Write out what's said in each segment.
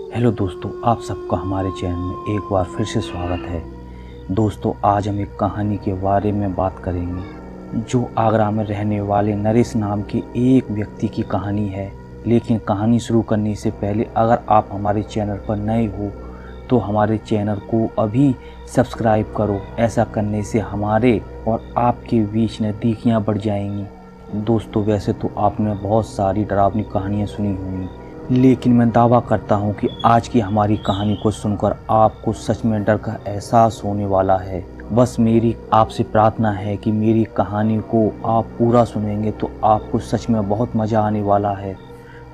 Hello दोस्तों, आप सबका हमारे चैनल में एक बार फिर से स्वागत है। दोस्तों, आज हम एक कहानी के बारे में बात करेंगे जो आगरा में रहने वाले नरेश नाम के एक व्यक्ति की कहानी है। लेकिन कहानी शुरू करने से पहले अगर आप हमारे चैनल पर नए हो तो हमारे चैनल को अभी सब्सक्राइब करो। ऐसा करने से हमारे और आपके बीच नज़दीकियाँ बढ़ जाएंगी। दोस्तों, वैसे तो आपने बहुत सारी डरावनी कहानियाँ सुनी होंगी, लेकिन मैं दावा करता हूं कि आज की हमारी कहानी को सुनकर आपको सच में डर का एहसास होने वाला है। बस मेरी आपसे प्रार्थना है कि मेरी कहानी को आप पूरा सुनेंगे तो आपको सच में बहुत मज़ा आने वाला है।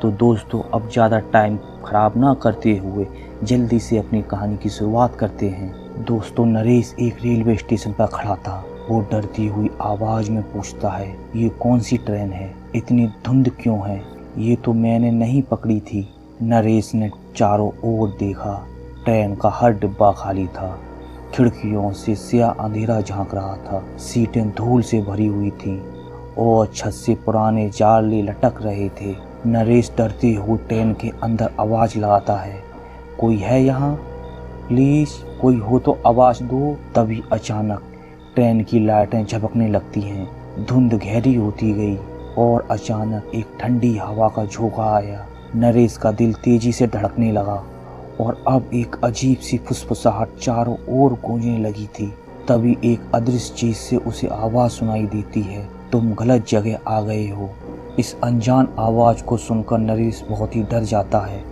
तो दोस्तों, अब ज़्यादा टाइम ख़राब ना करते हुए जल्दी से अपनी कहानी की शुरुआत करते हैं। दोस्तों, नरेश एक रेलवे स्टेशन पर खड़ा था। वो डरती हुई आवाज़ में पूछता है, ये कौन सी ट्रेन है? इतनी धुंध क्यों है? ये तो मैंने नहीं पकड़ी थी। नरेश ने चारों ओर देखा। ट्रेन का हर डिब्बा खाली था। खिड़कियों से स्याह अंधेरा झांक रहा था। सीटें धूल से भरी हुई थीं और छत से पुराने जाले लटक रहे थे। नरेश डरते हुए ट्रेन के अंदर आवाज़ लगाता है, कोई है यहाँ? प्लीज़ कोई हो तो आवाज़ दो। तभी अचानक ट्रेन की लाइटें झपकने लगती हैं। धुंध गहरी होती गई और अचानक एक ठंडी हवा का झोंका आया। नरेश का दिल तेजी से धड़कने लगा और अब एक अजीब सी फुसफुसाहट चारों ओर गूंजने लगी थी। तभी एक अदृश्य चीज से उसे आवाज सुनाई देती है, तुम गलत जगह आ गए हो। इस अनजान आवाज को सुनकर नरेश बहुत ही डर जाता है।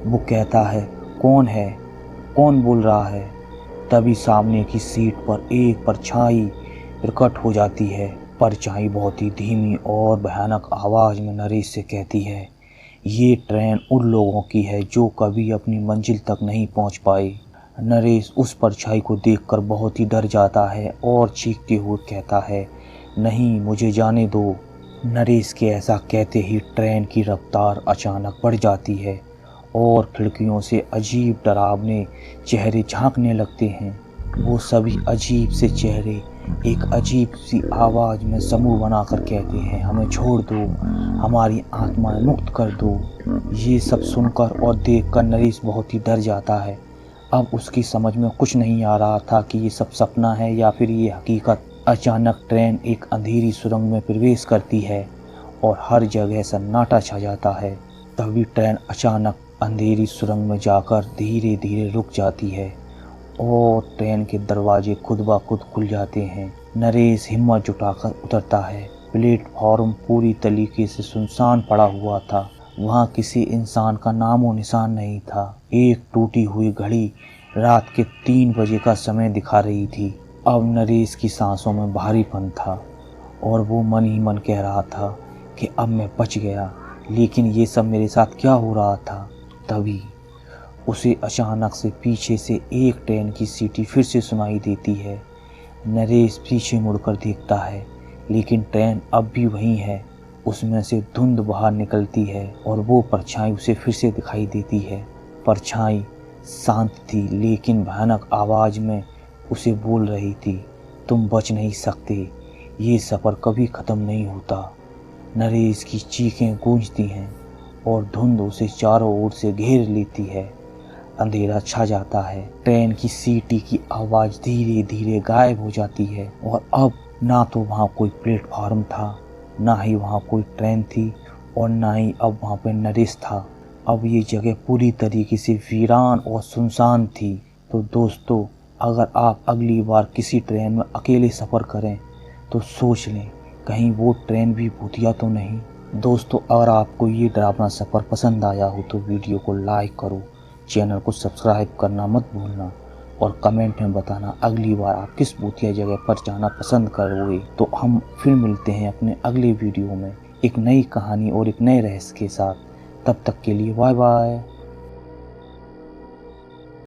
वो कहता है, कौन है? कौन बोल रहा है? तभी सामने की सीट पर एक परछाई प्रकट हो जाती है। परछाई बहुत ही धीमी और भयानक आवाज़ में नरेश से कहती है, ये ट्रेन उन लोगों की है जो कभी अपनी मंजिल तक नहीं पहुंच पाए। नरेश उस परछाई को देखकर बहुत ही डर जाता है और चीखते हुए कहता है, नहीं, मुझे जाने दो। नरेश के ऐसा कहते ही ट्रेन की रफ्तार अचानक बढ़ जाती है और खिड़कियों से अजीब डरावने चेहरे झांकने लगते हैं। वो सभी अजीब से चेहरे एक अजीब सी आवाज़ में समूह बनाकर कहते हैं, हमें छोड़ दो, हमारी आत्माएं मुक्त कर दो। ये सब सुनकर और देखकर नरेश बहुत ही डर जाता है। अब उसकी समझ में कुछ नहीं आ रहा था कि ये सब सपना है या फिर ये हकीकत। अचानक ट्रेन एक अंधेरी सुरंग में प्रवेश करती है और हर जगह सन्नाटा छा जाता है। तभी ट्रेन अचानक अंधेरी सुरंग में जाकर धीरे धीरे रुक जाती है और ट्रेन के दरवाजे खुद ब खुद खुल जाते हैं। नरेश हिम्मत जुटाकर उतरता है। प्लेटफॉर्म पूरी तरीके से सुनसान पड़ा हुआ था। वहाँ किसी इंसान का नामो निशान नहीं था। एक टूटी हुई घड़ी रात के 3 बजे का समय दिखा रही थी। अब नरेश की सांसों में भारीपन था और वो मन ही मन कह रहा था कि अब मैं बच गया। लेकिन ये सब मेरे साथ क्या हो रहा था? तभी उसे अचानक से पीछे से एक ट्रेन की सीटी फिर से सुनाई देती है। नरेश पीछे मुड़कर देखता है, लेकिन ट्रेन अब भी वहीं है। उसमें से धुंध बाहर निकलती है और वो परछाई उसे फिर से दिखाई देती है। परछाई शांत थी लेकिन भयानक आवाज़ में उसे बोल रही थी, तुम बच नहीं सकते, ये सफ़र कभी ख़त्म नहीं होता। नरेश की चीखें गूंजती हैं और धुंध उसे चारों ओर से घेर लेती है। अंधेरा छा जाता है। ट्रेन की सीटी की आवाज़ धीरे धीरे गायब हो जाती है और अब ना तो वहाँ कोई प्लेटफार्म था, ना ही वहाँ कोई ट्रेन थी और ना ही अब वहाँ पे नरेश था। अब ये जगह पूरी तरीके से वीरान और सुनसान थी। तो दोस्तों, अगर आप अगली बार किसी ट्रेन में अकेले सफ़र करें तो सोच लें कहीं वो ट्रेन भी भूतिया तो नहीं। दोस्तों, अगर आपको ये डरावना सफ़र पसंद आया हो तो वीडियो को लाइक करो, चैनल को सब्सक्राइब करना मत भूलना और कमेंट में बताना अगली बार आप किस भूतिया जगह पर जाना पसंद करोगे। तो हम फिर मिलते हैं अपने अगले वीडियो में एक नई कहानी और एक नए रहस्य के साथ। तब तक के लिए बाय बाय।